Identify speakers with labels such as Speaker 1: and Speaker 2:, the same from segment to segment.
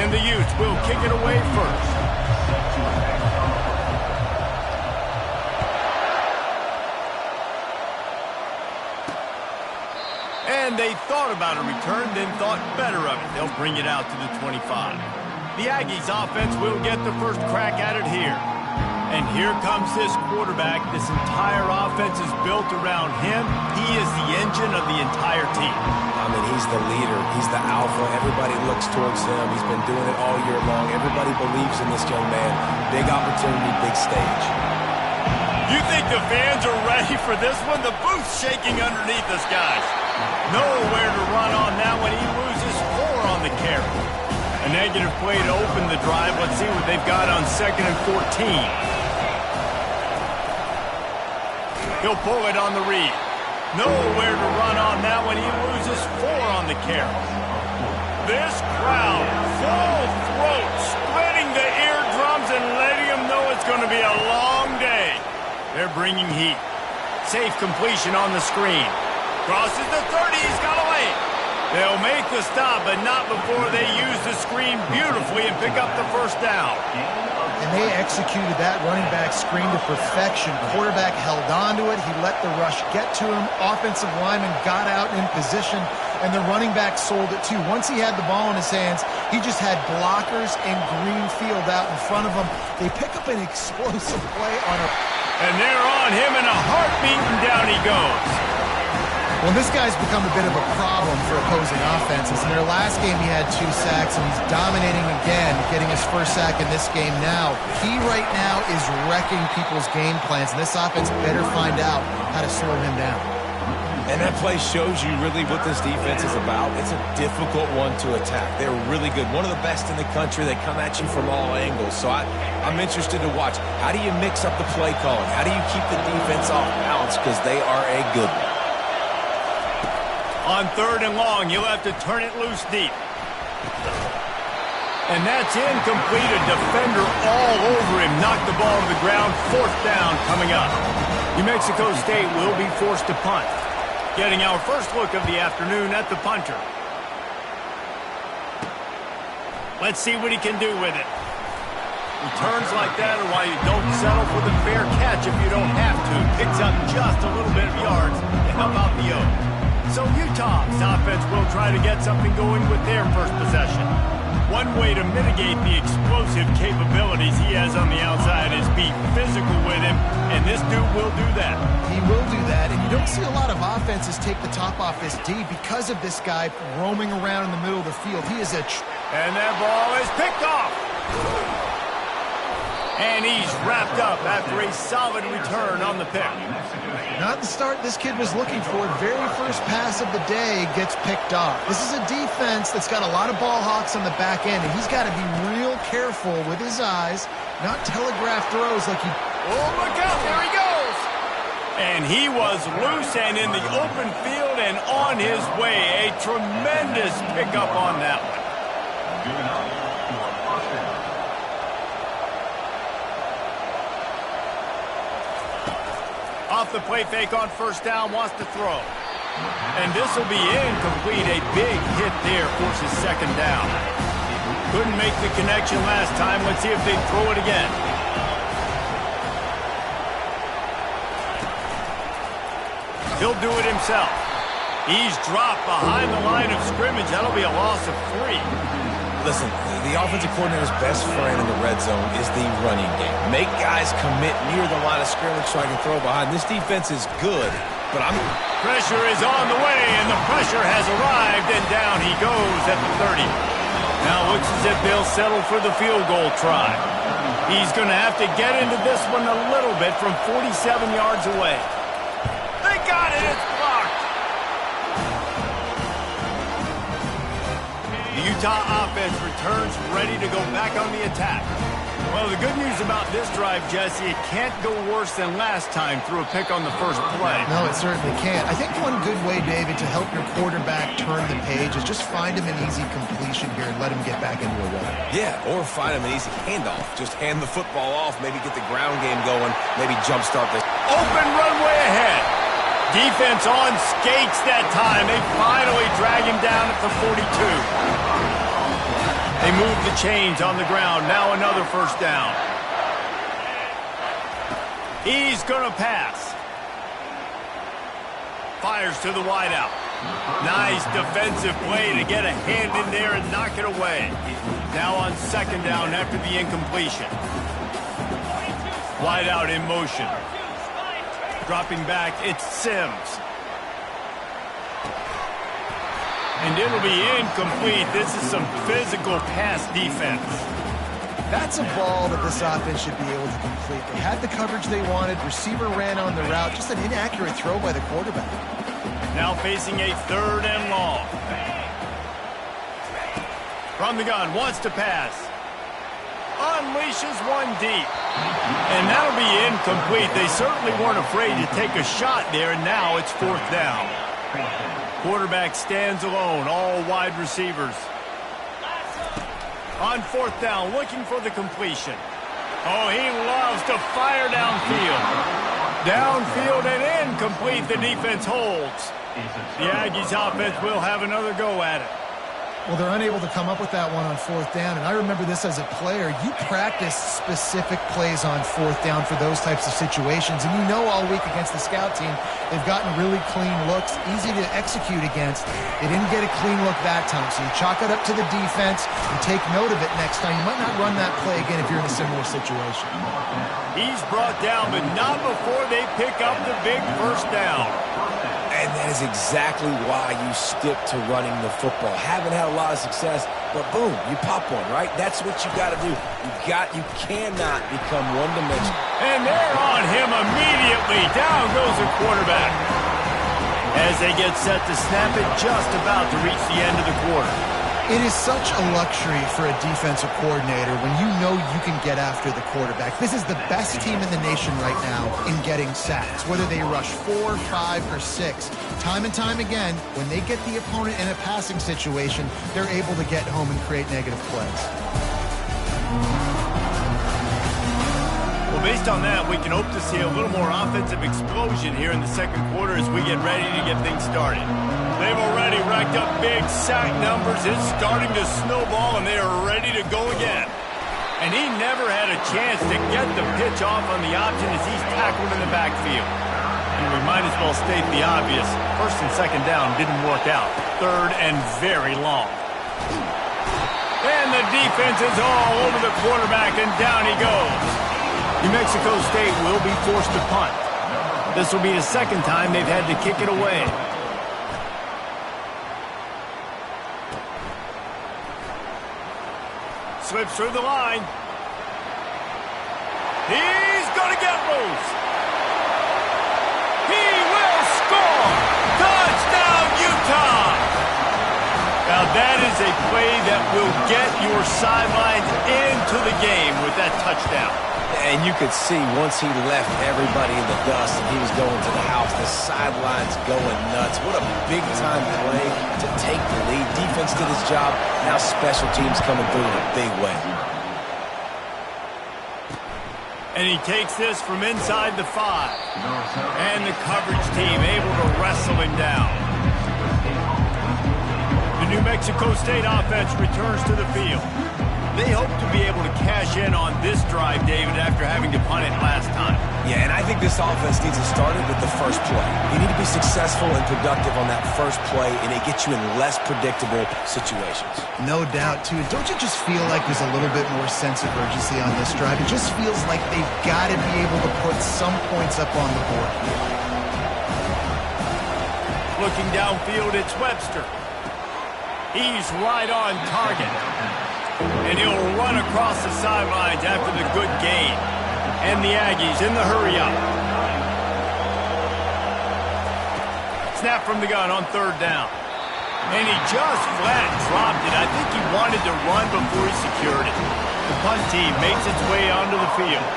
Speaker 1: And the Utes will kick it away first. And they thought about a return, then thought better of it. They'll bring it out to the 25. The Aggies offense will get the first crack at it here. And here comes this quarterback. This entire offense is built around him. He is the engine of the entire team.
Speaker 2: I mean, he's the leader. He's the alpha. Everybody looks towards him. He's been doing it all year long. Everybody believes in this young man. Big opportunity, big stage.
Speaker 1: You think the fans are ready for this one? The booth's shaking underneath us, guys. Nowhere to run on that one. He loses 4 on the carry. A negative play to open the drive. Let's see what they've got on 2nd and 14. He'll pull it on the read. Nowhere to run on that one. He loses 4 on the carry. This crowd, full throat, splitting the eardrums and letting them know it's going to be a long day. They're bringing heat. Safe completion on the screen. Crosses the 30. He's got away. They'll make the stop, but not before they use the screen beautifully and pick up the first down.
Speaker 3: And they executed that running back screen to perfection. Quarterback held on to it. He let the rush get to him. Offensive lineman got out in position, and the running back sold it too. Once he had the ball in his hands, he just had blockers and green field out in front of him. They pick up an explosive play on a...
Speaker 1: And they're on him in a heartbeat, and down he goes.
Speaker 3: Well, this guy's become a bit of a problem for opposing offenses. In their last game, he had 2 sacks, and he's dominating again, getting his first sack in this game now. He right now is wrecking people's game plans, and this offense better find out how to slow him down.
Speaker 2: And that play shows you really what this defense is about. It's a difficult one to attack. They're really good. One of the best in the country. They come at you from all angles. So I'm interested to watch. How do you mix up the play calling? How do you keep the defense off balance? Because they are a good one.
Speaker 1: On 3rd and long, you'll have to turn it loose deep. And that's incomplete. A defender all over him. Knocked the ball to the ground. 4th down coming up. New Mexico State will be forced to punt. Getting our first look of the afternoon at the punter. Let's see what he can do with it. Returns like that are why you don't settle for the fair catch if you don't have to. Picks up just a little bit of yards to help out the Oaks. So Utah's offense will try to get something going with their first possession. One way to mitigate the explosive capabilities he has on the outside is be physical with him, and this dude will do that.
Speaker 3: He will do that, and you don't see a lot of offenses take the top off this D because of this guy roaming around in the middle of the field. He is a...
Speaker 1: And that ball is picked off. And he's wrapped up after a solid return on the pick.
Speaker 3: Not the start this kid was looking for. Very first pass of the day gets picked off. This is a defense that's got a lot of ball hawks on the back end, and he's got to be real careful with his eyes, not telegraph throws like he...
Speaker 1: Oh, look out, there he goes! And he was loose and in the open field and on his way. A tremendous pickup on that one. Off the play fake on 1st down, wants to throw. And this will be incomplete. A big hit there forces 2nd down. Couldn't make the connection last time. Let's see if they throw it again. He'll do it himself. He's dropped behind the line of scrimmage. That'll be a loss of 3.
Speaker 2: Listen, the offensive coordinator's best friend in the red zone is the running game. Make guys commit near the line of scrimmage so I can throw behind. This defense is good, but
Speaker 1: Pressure is on the way, and the pressure has arrived, and down he goes at the 30. Now looks as if they'll settle for the field goal try. He's going to have to get into this one a little bit from 47 yards away. They got it! It's blocked! The Utah offense returns ready to go back on the attack. Well, the good news about this drive, Jesse, it can't go worse than last time through a pick on the first play.
Speaker 3: No, it certainly can't. I think one good way, David, to help your quarterback turn the page is just find him an easy completion here and let him get back into a rhythm.
Speaker 2: Yeah, or find him an easy handoff. Just hand the football off, maybe get the ground game going, maybe jumpstart this.
Speaker 1: Open runway ahead. Defense on skates that time. They finally drag him down at the 42. They move the chains on the ground. Now another first down. He's going to pass. Fires to the wideout. Nice defensive play to get a hand in there and knock it away. Now on second down after the incompletion. Wideout in motion. Dropping back, it's Sims. And it'll be incomplete. This is some physical pass defense.
Speaker 3: That's a ball that this offense should be able to complete. They had the coverage they wanted. Receiver ran on the route. Just an inaccurate throw by the quarterback.
Speaker 1: Now facing a third and long. From the gun, wants to pass. Unleashes one deep. And that'll be incomplete. They certainly weren't afraid to take a shot there, and now it's fourth down. Quarterback stands alone, all wide receivers. On fourth down, looking for the completion. Oh, he loves to fire downfield. Downfield and incomplete, the defense holds. The Aggies offense will have another go at it.
Speaker 3: Well, they're unable to come up with that one on fourth down, and I remember this as a player. You practice specific plays on fourth down for those types of situations, and you know all week against the scout team, they've gotten really clean looks, easy to execute against. They didn't get a clean look that time, so you chalk it up to the defense and take note of it next time. You might not run that play again if you're in a similar situation.
Speaker 1: He's brought down, but not before they pick up the big first down.
Speaker 2: And that is exactly why you stick to running the football. Haven't had a lot of success, but boom, you pop one, right? That's what you got to do. You cannot become one-dimensional.
Speaker 1: And they're on him immediately. Down goes the quarterback. As they get set to snap it, just about to reach the end of the quarter.
Speaker 3: It is such a luxury for a defensive coordinator when you know you can get after the quarterback. This is the best team in the nation right now in getting sacks, whether they rush 4, 5, or 6. Time and time again, when they get the opponent in a passing situation, they're able to get home and create negative plays.
Speaker 1: Well, based on that, we can hope to see a little more offensive explosion here in the second quarter as we get ready to get things started. They've already racked up big sack numbers. It's starting to snowball, and they are ready to go again. And he never had a chance to get the pitch off on the option as he's tackled in the backfield. And we might as well state the obvious. First and second down didn't work out. Third and very long. And the defense is all over the quarterback, and down he goes. New Mexico State will be forced to punt. This will be the second time they've had to kick it away. Slips through the line. He's going to get loose. He will score. Touchdown, Utah. Now that is a play that will get your sidelines into the game with that touchdown.
Speaker 2: And you could see once he left everybody in the dust and he was going to the house, the sidelines going nuts. What a big-time play to take the lead. Defense did his job. Now special teams coming through in a big way.
Speaker 1: And he takes this from inside the 5. And the coverage team able to wrestle him down. The New Mexico State offense returns to the field. They hope to be able to cash in on this drive, David, after having to punt it last time.
Speaker 2: Yeah, and I think this offense needs to start it with the first play. You need to be successful and productive on that first play, and it gets you in less predictable situations.
Speaker 3: No doubt, too. Don't you just feel like there's a little bit more sense of urgency on this drive? It just feels like they've got to be able to put some points up on the board.
Speaker 1: Looking downfield, it's Webster. He's right on target. And he'll run across the sidelines after the good gain. And the Aggies in the hurry-up. Snap from the gun on third down. And he just flat dropped it. I think he wanted to run before he secured it. The punt team makes its way onto the field.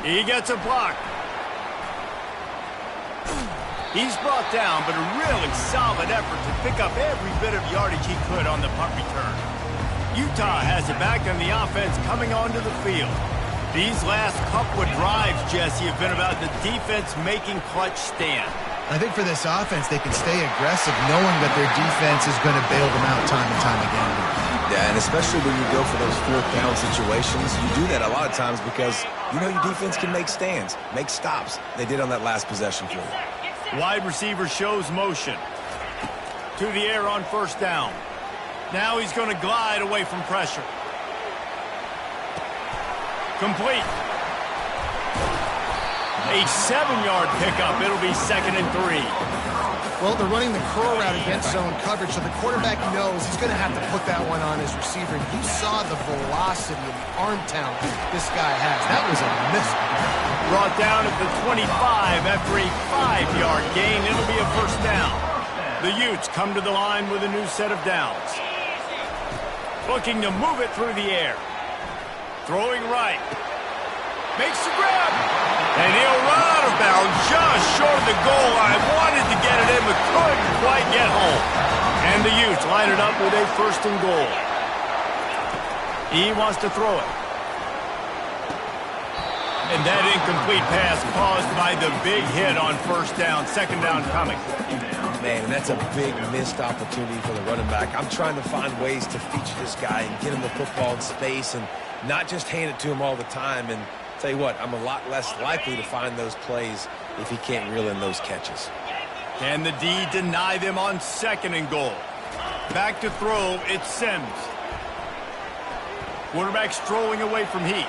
Speaker 1: He gets a block. He's brought down, but a really solid effort to pick up every bit of yardage he could on the punt return. Utah has it back on the offense coming onto the field. These last couple of drives, Jesse, have been about the defense making clutch stand.
Speaker 3: I think for this offense, they can stay aggressive knowing that their defense is going to bail them out time and time again.
Speaker 2: Yeah, and especially when you go for those fourth down situations, you do that a lot of times because you know your defense can make stands, make stops. They did on that last possession for you.
Speaker 1: Wide receiver shows motion. To the air on first down. Now he's going to glide away from pressure. Complete. A 7-yard pickup. It'll be 2nd and 3.
Speaker 3: Well, they're running the curl route against zone coverage, so the quarterback knows he's going to have to put that one on his receiver. And you saw the velocity and the arm talent this guy has. That was a missile.
Speaker 1: Brought down at the 25 after a 5-yard gain. It'll be a first down. The Utes come to the line with a new set of downs. Looking to move it through the air. Throwing right. Makes the grab. And he'll run out of bounds just short of the goal line. Wanted to get it in, but couldn't quite get home. And the Utes line it up with a 1st and goal. He wants to throw it. And that incomplete pass caused by the big hit on first down. 2nd down coming.
Speaker 2: Man, that's a big missed opportunity for the running back. I'm trying to find ways to feature this guy and get him the football in space and not just hand it to him all the time. And tell you what, I'm a lot less likely to find those plays if he can't reel in those catches.
Speaker 1: Can the D deny them on 2nd and goal? Back to throw, it's Sims. Quarterback strolling away from Heat.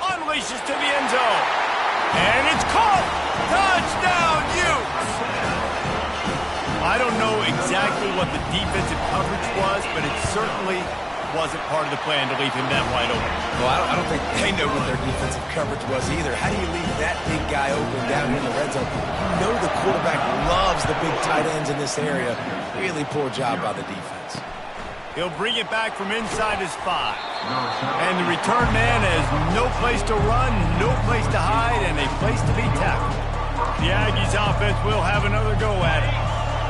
Speaker 1: Unleashes to the end zone. And it's caught! Touchdown, Utes! I don't know exactly what the defensive coverage was, but it certainly wasn't part of the plan to leave him that wide open.
Speaker 2: Well, I don't think they know what their defensive coverage was either. How do you leave that big guy open down in the red zone? You know the quarterback loves the big tight ends in this area. Really poor job by the defense.
Speaker 1: He'll bring it back from inside his 5. And the return man has no place to run, no place to hide, and a place to be tackled. The Aggies offense will have another go at it.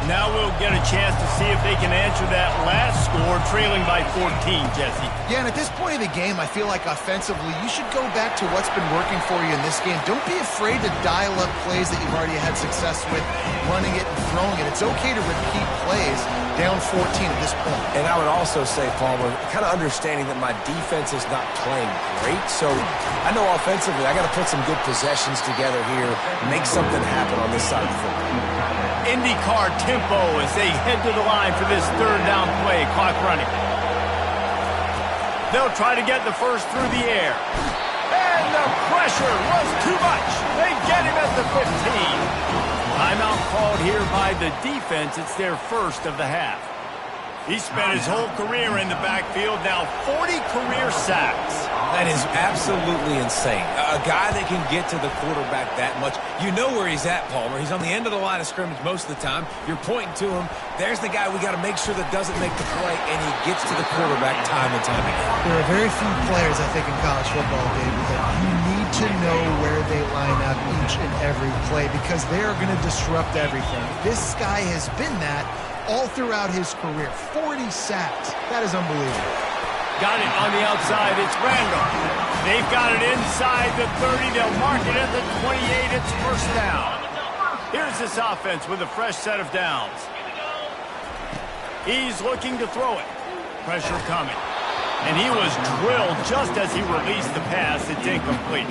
Speaker 1: Now we'll get a chance to see if they can answer that last score, trailing by 14, Jesse.
Speaker 3: Yeah, and at this point of the game, I feel like offensively, you should go back to what's been working for you in this game. Don't be afraid to dial up plays that you've already had success with, running it and throwing it. It's okay to repeat plays down 14 at this point.
Speaker 2: And I would also say, Palmer, kind of understanding that my defense is not playing great, so I know offensively I got to put some good possessions together here, make something happen on this side of the football.
Speaker 1: IndyCar tempo as they head to the line for this 3rd down play. Clock running. They'll try to get the first through the air. And the pressure was too much. They get him at the 15. Timeout called here by the defense. It's their first of the half. He spent his whole career in the backfield, now 40 career sacks.
Speaker 2: That is absolutely insane. A guy that can get to the quarterback that much. You know where he's at, Palmer. He's on the end of the line of scrimmage most of the time. You're pointing to him. There's the guy we got to make sure that doesn't make the play, and he gets to the quarterback time and time again.
Speaker 3: There are very few players, I think, in college football, David, that you need to know where they line up each and every play because they are going to disrupt everything. This guy has been that all throughout his career. 40 sacks. That is unbelievable.
Speaker 1: Got it on the outside. It's Randall. They've got it inside the 30. They'll mark it at the 28. It's first down. Here's this offense with a fresh set of downs. He's looking to throw it. Pressure coming. And he was drilled just as he released the pass. It's incomplete.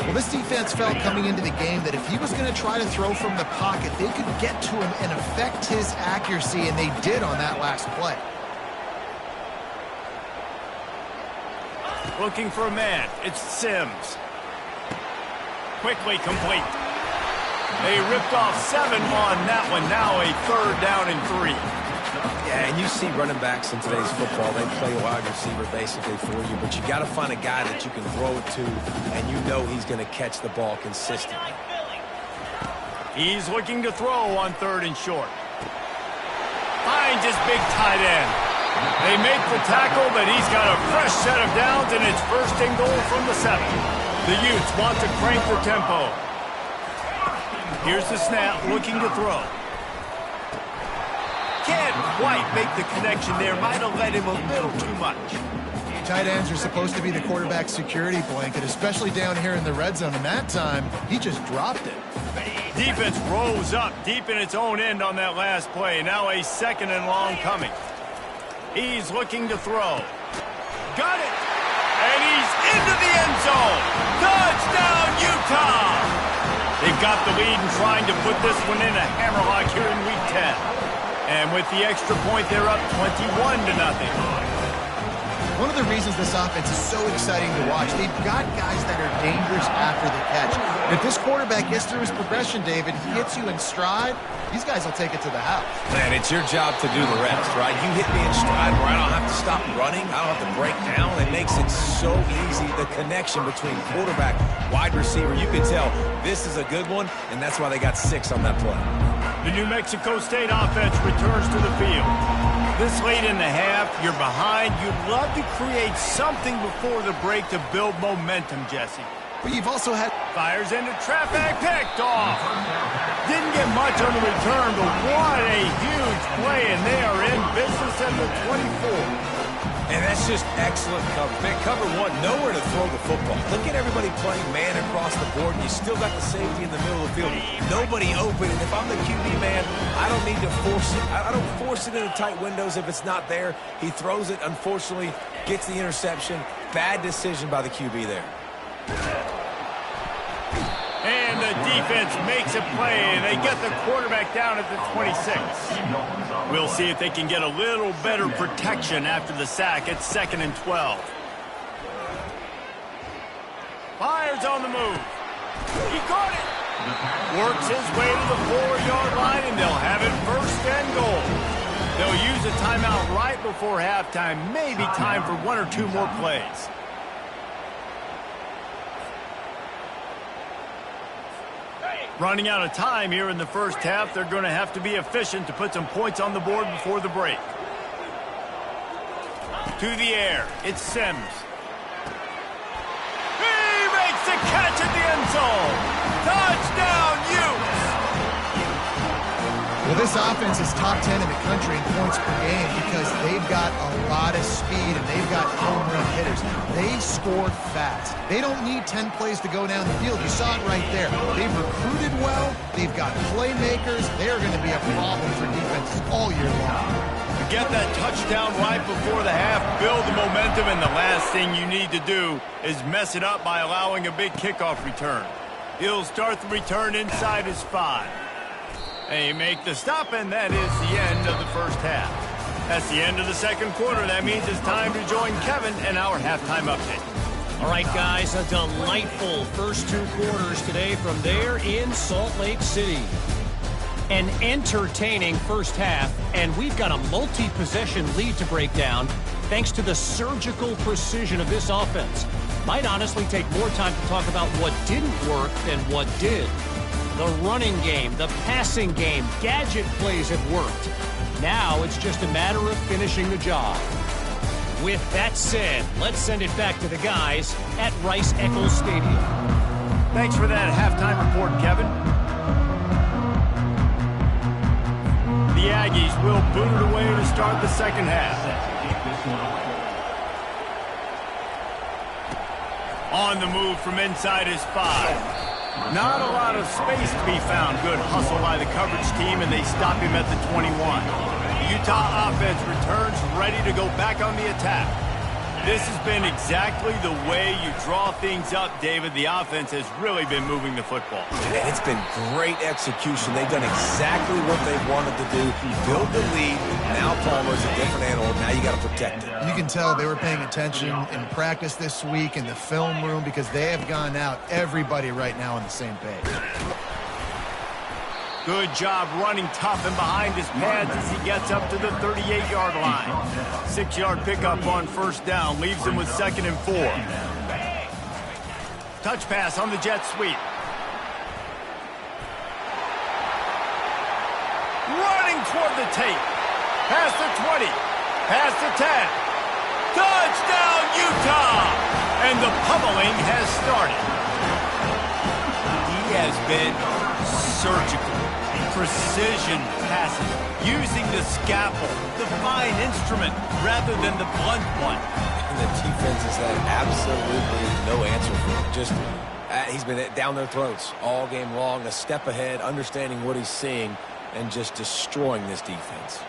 Speaker 3: Well, this defense felt coming into the game that if he was going to try to throw from the pocket, they could get to him and affect his accuracy, and they did on that last play.
Speaker 1: Looking for a man. It's Sims. Quickly complete. They ripped off 7 on that one. Now a 3rd down and 3.
Speaker 2: Yeah, and you see running backs in today's football, they play wide receiver basically for you, but you got to find a guy that you can throw it to, and you know he's going to catch the ball consistently.
Speaker 1: He's looking to throw on 3rd and short. Finds his big tight end. They make the tackle, but he's got a fresh set of downs, and it's 1st and goal from the 7. The Utes want to crank the tempo. Here's the snap, looking to throw. Can't quite make the connection there. Might have let him a little too much.
Speaker 3: Tight ends are supposed to be the quarterback's security blanket, especially down here in the red zone. And that time, he just dropped it.
Speaker 1: Defense rolls up deep in its own end on that last play. Now a second and long coming. He's looking to throw. Got it! And he's into the end zone. Touchdown, Utah! They've got the lead and trying to put this one in a hammerlock here in Week 10. And with the extra point, they're up 21-0.
Speaker 3: One of the reasons this offense is so exciting to watch, they've got guys that are dangerous after the catch. And if this quarterback gets through his progression, David, he hits you in stride, these guys will take it to the house.
Speaker 2: Man, it's your job to do the rest, right? You hit me in stride where I don't have to stop running. I don't have to break down. It makes it so easy, the connection between quarterback, wide receiver. You can tell this is a good one, and that's why they got 6 on that play.
Speaker 1: The New Mexico State offense returns to the field. This late in the half, you're behind. You'd love to create something before the break to build momentum, Jesse.
Speaker 3: But you've also had...
Speaker 1: Fires into traffic, picked off. Didn't get much on the return, but what a huge play, and they are in business at the 24.
Speaker 2: And that's just excellent cover. Man, cover one, nowhere to throw the football. Look at everybody playing man across the board, and you still got the safety in the middle of the field. Nobody open, and if I'm the QB man, I don't need to force it. I don't force it into tight windows if it's not there. He throws it, unfortunately, gets the interception. Bad decision by the QB there.
Speaker 1: And the defense makes a play, and they get the quarterback down at the 26. We'll see if they can get a little better protection after the sack. It's 2nd and 12. Fires on the move. He caught it. Works his way to the 4-yard line, and they'll have it 1st and goal. They'll use a timeout right before halftime. Maybe time for 1 or 2 more plays. Running out of time here in the first half. They're going to have to be efficient to put some points on the board before the break. To the air. It's Sims. He makes the catch at the end zone. Touchdown, Utes!
Speaker 3: Well, this offense is top 10 in the country in points per game because they've got a lot of speed and they've got home run hitters. They score fast. They don't need 10 plays to go down the field. You saw it right there. They've recruited well. They've got playmakers. They're going to be a problem for defenses all year long.
Speaker 1: Get that touchdown right before the half, build the momentum, and the last thing you need to do is mess it up by allowing a big kickoff return. He'll start the return inside his 5. They make the stop, and that is the end of the first half. That's the end of the second quarter. That means it's time to join Kevin and our halftime update.
Speaker 4: All right, guys, a delightful first 2 quarters today from there in Salt Lake City. An entertaining first half, and we've got a multi-possession lead to break down thanks to the surgical precision of this offense. Might honestly take more time to talk about what didn't work than what did. The running game, the passing game, gadget plays have worked. Now it's just a matter of finishing the job. With that said, let's send it back to the guys at Rice-Eccles Stadium.
Speaker 1: Thanks for that halftime report, Kevin. The Aggies will boot it away to start the second half. On the move from inside his 5. Not a lot of space to be found. Good hustle by the coverage team, and they stop him at the 21. The Utah offense returns ready to go back on the attack. This has been exactly the way you draw things up, David. The offense has really been moving the football.
Speaker 2: And it's been great execution. They've done exactly what they wanted to do. Build the lead. Now Palmer's a different animal. Now you got to protect it.
Speaker 3: You can tell they were paying attention in practice this week in the film room because they have gone out, everybody right now on the same page.
Speaker 1: Good job running tough and behind his pads as he gets up to the 38-yard line. 6-yard pickup on first down leaves him with 2nd and 4. Touch pass on the jet sweep. Running toward the tape. Past the 20. Past the 10. Touchdown, Utah! And the pummeling has started. He has been surgical. Precision passes, using the scalpel, the fine instrument, rather than the blunt one.
Speaker 2: And the defense has had absolutely no answer for him. Just He's been down their throats all game long, a step ahead, understanding what he's seeing, and just destroying this defense.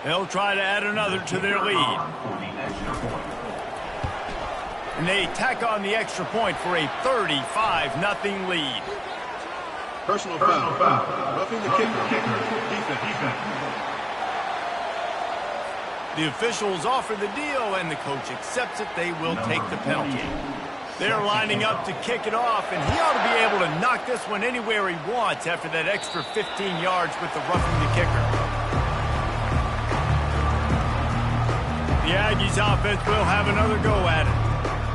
Speaker 1: They'll try to add another to their lead. And they tack on the extra point for a 35-0 lead.
Speaker 5: Personal foul. Roughing the kicker. Defense.
Speaker 1: The officials offer the deal, and the coach accepts it. They will take the penalty. They're lining up to kick it off, and he ought to be able to knock this one anywhere he wants after that extra 15 yards with the roughing the kicker. The Aggies offense will have another go at it.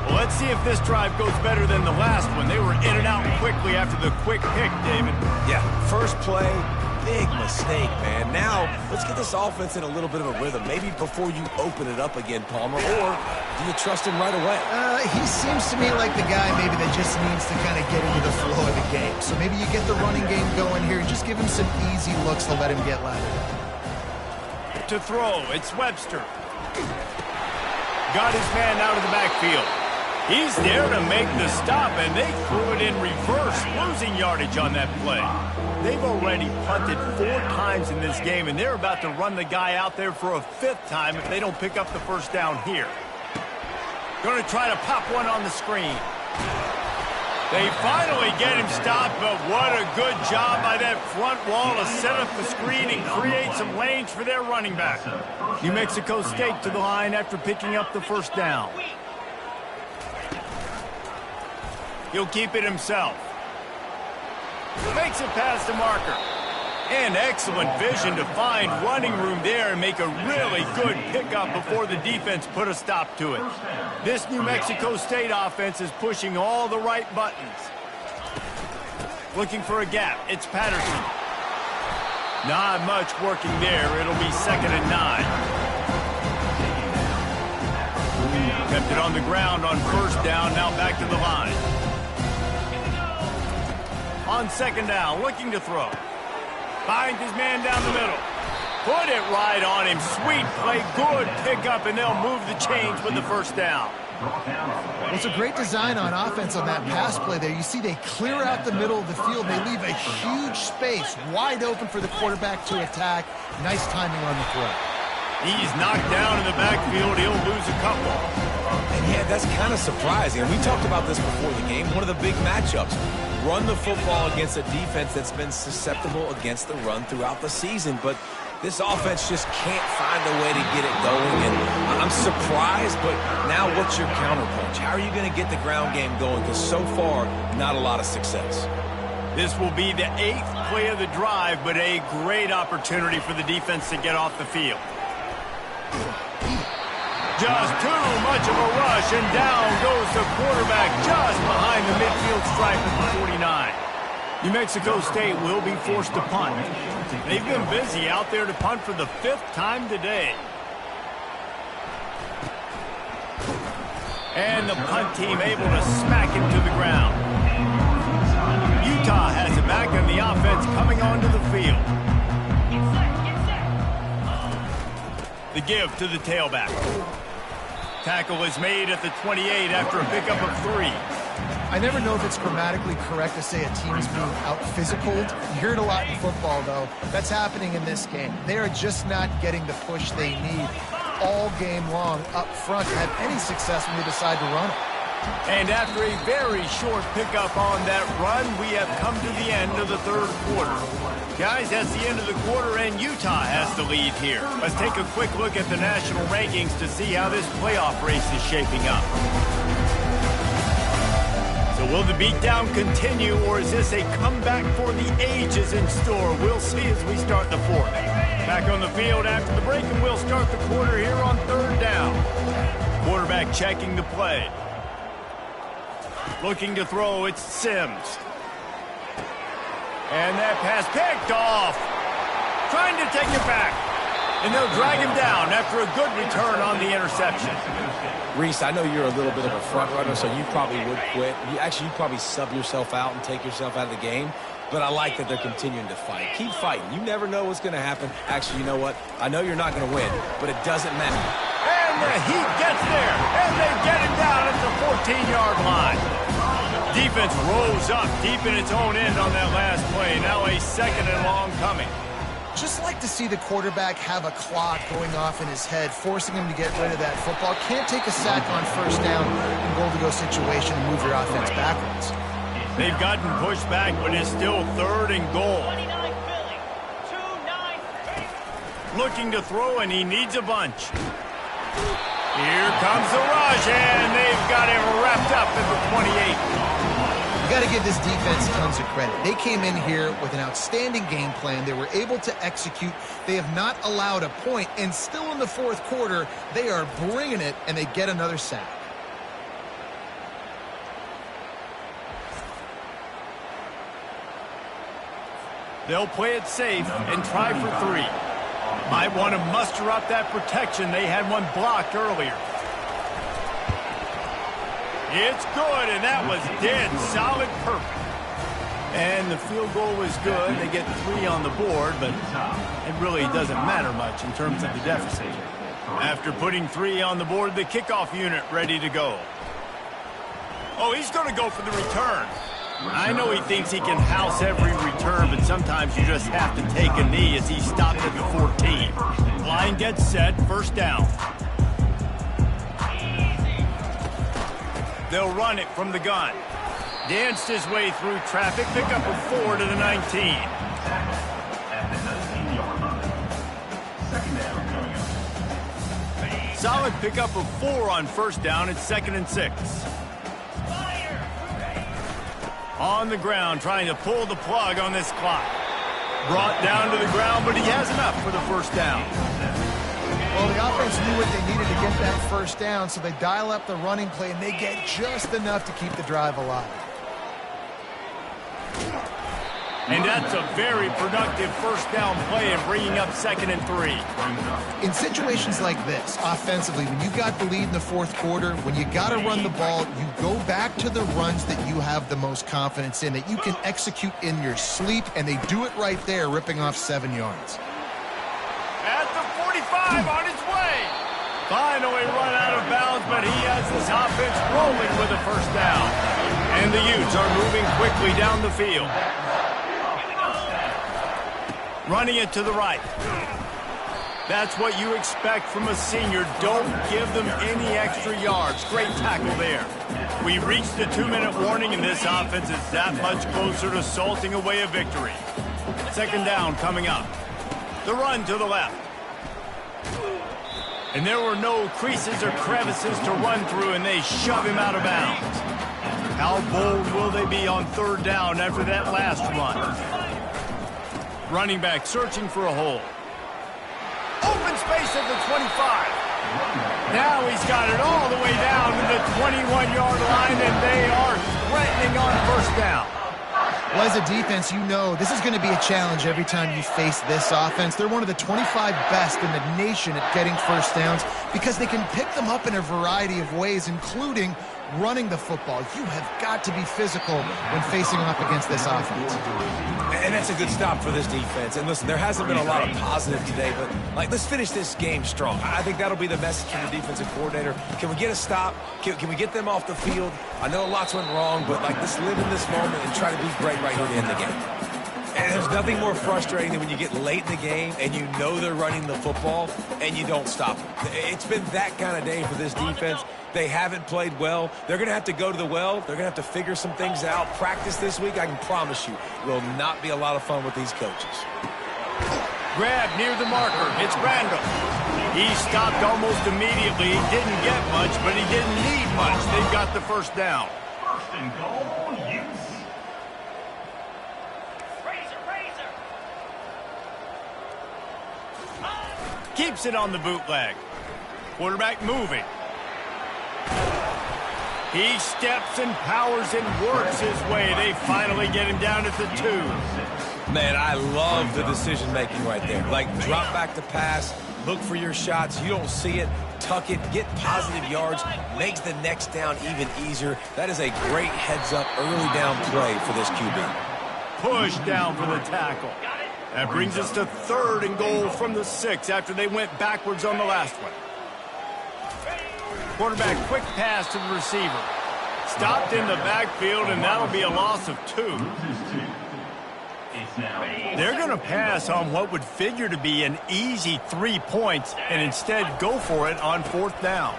Speaker 1: Well, let's see if this drive goes better than the last one. They were in and out quickly after the quick pick, David.
Speaker 2: Yeah, first play, big mistake, man. Now, let's get this offense in a little bit of a rhythm. Maybe before you open it up again, Palmer, or do you trust him right away?
Speaker 3: He seems to me like the guy maybe that just needs to kind of get into the flow of the game. So maybe you get the running game going here. Just give him some easy looks to let him get lathered up.
Speaker 1: To throw, it's Webster. Got his man out of the backfield. He's there to make the stop, and they threw it in reverse, losing yardage on that play. They've already punted 4 times in this game, and they're about to run the guy out there for a 5th time if they don't pick up the first down here. Going to try to pop one on the screen. They finally get him stopped, but what a good job by that front wall to set up the screen and create some lanes for their running back. New Mexico State to the line after picking up the first down. He'll keep it himself. Makes it past the marker. And excellent vision to find running room there and make a really good pickup before the defense put a stop to it. This New Mexico State offense is pushing all the right buttons. Looking for a gap. It's Patterson. Not much working there. It'll be 2nd and 9. Kept it on the ground on first down. Now back to the line. On 2nd down, looking to throw. Finds his man down the middle. Put it right on him. Sweet play, good pickup, and they'll move the chains with the first down.
Speaker 3: It's a great design on offense on that pass play there. You see they clear out the middle of the field. They leave a huge space wide open for the quarterback to attack. Nice timing on the throw.
Speaker 1: He's knocked down in the backfield. He'll lose a couple.
Speaker 2: And yeah, that's kind of surprising. And we talked about this before the game. One of the big matchups. Run the football against a defense that's been susceptible against the run throughout the season. But this offense just can't find a way to get it going. And I'm surprised, but now what's your counterpunch? How are you going to get the ground game going? Because so far, not a lot of success.
Speaker 1: This will be the 8th play of the drive, but a great opportunity for the defense to get off the field. Just too much of a rush, and down goes the quarterback just behind the midfield stripe at the 49. New Mexico State will be forced to punt. They've been busy out there to punt for the 5th time today. And the punt team able to smack him to the ground. Utah has it back, and the offense coming onto the field. The give to the tailback. Tackle is made at the 28 after a pickup of 3.
Speaker 3: I never know if it's grammatically correct to say a team is being out-physicaled. You hear it a lot in football, though. That's happening in this game. They are just not getting the push they need all game long up front to have any success when they decide to run it.
Speaker 1: And after a very short pickup on that run, we have come to the end of the 3rd quarter. Guys, that's the end of the quarter, and Utah has the lead here. Let's take a quick look at the national rankings to see how this playoff race is shaping up. So will the beatdown continue, or is this a comeback for the ages in store? We'll see as we start the 4th. Back on the field after the break, and we'll start the quarter here on 3rd down. Quarterback checking the play. Looking to throw, it's Sims. And that pass picked off. Trying to take it back. And they'll drag him down after a good return on the interception.
Speaker 2: Reese, I know you're a little bit of a front runner, so you probably would quit. You'd probably sub yourself out and take yourself out of the game. But I like that they're continuing to fight. Keep fighting. You never know what's going to happen. Actually, you know what? I know you're not going to win, but it doesn't matter.
Speaker 1: And the heat gets there, and they get him down at the 14-yard line. Defense rolls up deep in its own end on that last play. Now a 2nd and long coming.
Speaker 3: Just like to see the quarterback have a clock going off in his head, forcing him to get rid of that football. Can't take a sack on 1st down in goal-to-go situation and move your offense backwards.
Speaker 1: They've gotten pushed back, but it's still 3rd and goal. Looking to throw, and he needs a bunch. Here comes the rush, and they've got him wrapped up at the 28.
Speaker 3: You got to give this defense tons of credit. They came in here with an outstanding game plan. They were able to execute. They have not allowed a point, and still in the 4th quarter, they are bringing it, and they get another sack.
Speaker 1: They'll play it safe and try for 3. Might want to muster up that protection. They had one blocked earlier. It's good, and that was dead solid perfect. And the field goal was good. They get 3 on the board, but it really doesn't matter much in terms of the deficit. After putting 3 on the board, the kickoff unit ready to go. Oh, he's going to go for the return. I know he thinks he can house every return, but sometimes you just have to take a knee as he stopped at the 14. Line gets set, 1st down. They'll run it from the gun. Danced his way through traffic, pick up a 4 to the 19. Solid pickup of 4 on 1st down. It's 2nd and 6. On the ground, trying to pull the plug on this clock. Brought down to the ground, but he has enough for the 1st down.
Speaker 3: Well, the offense knew what they needed to get that 1st down, so they dial up the running play, and they get just enough to keep the drive alive.
Speaker 1: And that's a very productive 1st down play and bringing up 2nd and 3.
Speaker 3: In situations like this, offensively, when you got the lead in the 4th quarter, when you got to run the ball, you go back to the runs that you have the most confidence in, that you can execute in your sleep, and they do it right there, ripping off 7 yards.
Speaker 1: At the 45 on his way. Finally run out of bounds, but he has this offense rolling with a 1st down. And the Utes are moving quickly down the field. Running it to the right. That's what you expect from a senior. Don't give them any extra yards. Great tackle there. We reached the 2-minute warning, and this offense is that much closer to salting away a victory. 2nd down coming up. The run to the left. And there were no creases or crevices to run through, and they shove him out of bounds. How bold will they be on 3rd down after that last run? Running back searching for a hole. Open space at the 25. Now he's got it all the way down to the 21-yard line, and they are threatening on 1st down.
Speaker 3: Well, as a defense, you know this is going to be a challenge every time you face this offense. They're one of the 25 best in the nation at getting 1st downs because they can pick them up in a variety of ways, including running the football. You have got to be physical when facing off against this offense.
Speaker 2: And that's a good stop for this defense. And listen, there hasn't been a lot of positive today, but let's finish this game strong. I think that'll be the message from the defensive coordinator. Can we get a stop? Can we get them off the field? I know lots went wrong, but let's live in this moment and try to be great right here to end the game. And there's nothing more frustrating than when you get late in the game and you know they're running the football and you don't stop them. It's been that kind of day for this defense. They haven't played well. They're going to have to go to the well. They're going to have to figure some things out. Practice this week, I can promise you, will not be a lot of fun with these coaches.
Speaker 1: Grab near the marker. It's Randall. He stopped almost immediately. He didn't get much, but he didn't need much. They've got the 1st down.
Speaker 6: 1st and goal, Utes.
Speaker 1: Keeps it on the bootleg. Quarterback moving. He steps and powers and works his way. They finally get him down at the 2.
Speaker 2: Man, I love the decision-making right there. Drop back to pass, look for your shots. You don't see it, tuck it, get positive yards, makes the next down even easier. That is a great heads-up early down play for this QB.
Speaker 1: Push down for the tackle. That brings us to 3rd and goal from the 6 after they went backwards on the last one. Quarterback quick pass to the receiver. Stopped in the backfield, and that'll be a loss of 2. They're going to pass on what would figure to be an easy 3 points and instead go for it on 4th down.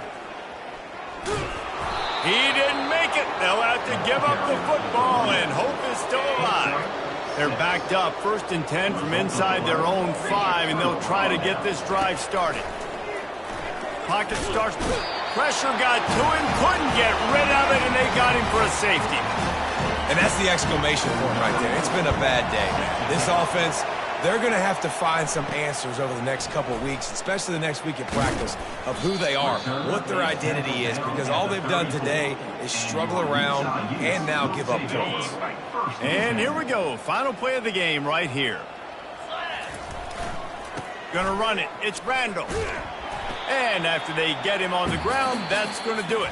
Speaker 1: He didn't make it. They'll have to give up the football, and hope is still alive. They're backed up 1st and 10 from inside their own 5, and they'll try to get this drive started. Pocket starts. Pressure got to him, couldn't get rid of it, and they got him for a safety.
Speaker 2: And that's the exclamation point right there. It's been a bad day, man. This offense, they're going to have to find some answers over the next couple of weeks, especially the next week at practice, of who they are, what their identity is, because all they've done today is struggle around and now give up points.
Speaker 1: And here we go. Final play of the game right here. Gonna run it. It's Randall. And after they get him on the ground, that's going to do it.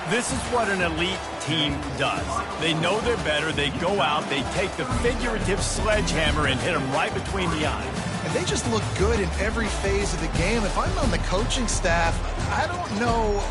Speaker 1: This is what an elite team does. They know they're better. They go out, they take the figurative sledgehammer and hit them right between the eyes.
Speaker 3: And they just look good in every phase of the game. If I'm on the coaching staff, I don't know